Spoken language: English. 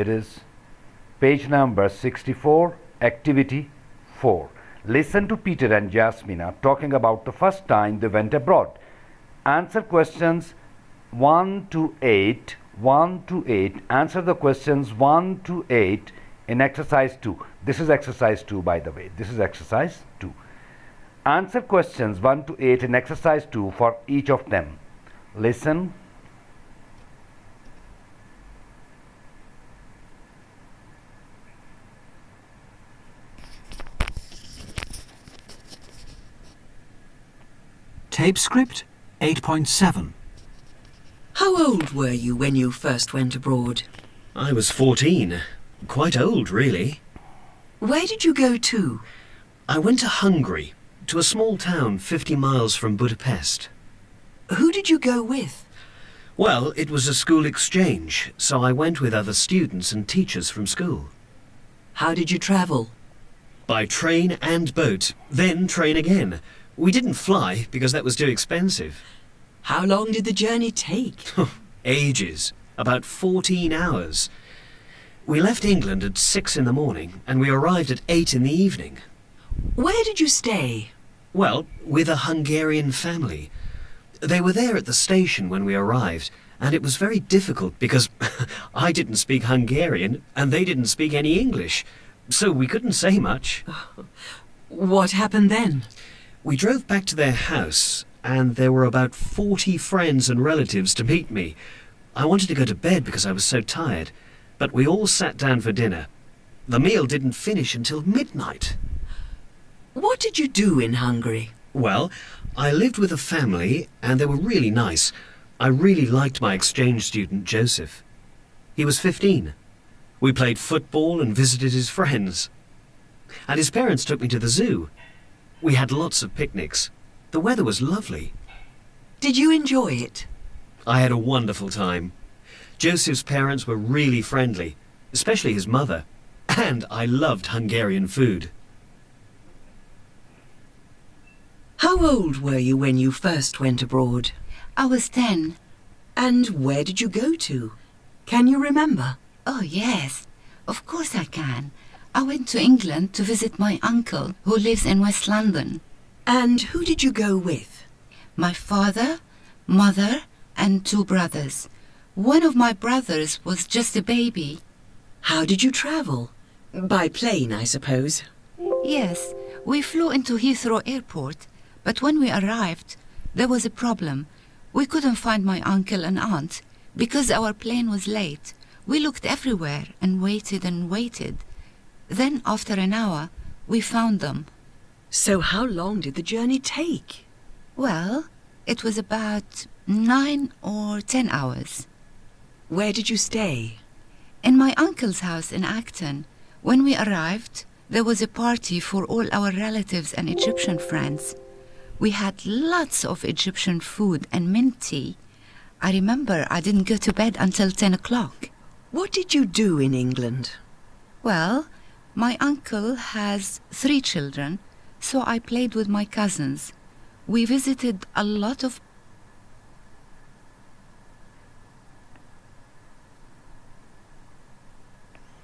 It is page number 64, activity 4. Listen to Peter and Jasmina talking about the first time they went abroad. Answer questions 1 to 8. 1 to 8. Answer the questions 1 to 8 in exercise 2. This is exercise 2, by the way. This is exercise 2. Answer questions 1 to 8 in exercise 2 for each of them. Listen. Tape script 8.7. How old were you when you first went abroad? I was 14. Quite old, really. Where did you go to? I went to Hungary, to a small town 50 miles from Budapest. Who did you go with? Well, it was a school exchange, so I went with other students and teachers from school. How did you travel? By train and boat, then train again. We didn't fly because that was too expensive. How long did the journey take? Ages. About 14 hours. We left England at 6 in the morning and we arrived at 8 in the evening. Where did you stay? Well, with a Hungarian family. They were there at the station when we arrived, and it was very difficult because I didn't speak Hungarian and they didn't speak any English, so we couldn't say much. What happened then? We drove back to their house, and there were about 40 friends and relatives to meet me. I wanted to go to bed because I was so tired, but we all sat down for dinner. The meal didn't finish until midnight. What did you do in Hungary? Well, I lived with a family, and they were really nice. I really liked my exchange student, Joseph. He was 15. We played football and visited his friends. And his parents took me to the zoo. We had lots of picnics. The weather was lovely. Did you enjoy it? I had a wonderful time. Joseph's parents were really friendly, especially his mother. And I loved Hungarian food. How old were you when you first went abroad? I was 10. And where did you go to? Can you remember? Oh, yes. Of course I can. I went to England to visit my uncle, who lives in West London. And who did you go with? My father, mother, and 2 brothers. One of my brothers was just a baby. How did you travel? By plane, I suppose. Yes, we flew into Heathrow Airport, but when we arrived, there was a problem. We couldn't find my uncle and aunt because our plane was late. We looked everywhere and waited and waited. Then, after an hour, we found them. So how long did the journey take? Well, it was about 9 or 10 hours. Where did you stay? In my uncle's house in Acton. When we arrived, there was a party for all our relatives and Egyptian friends. We had lots of Egyptian food and mint tea. I remember I didn't go to bed until 10 o'clock. What did you do in England? Well, my uncle has 3 children, so I played with my cousins. We visited a lot of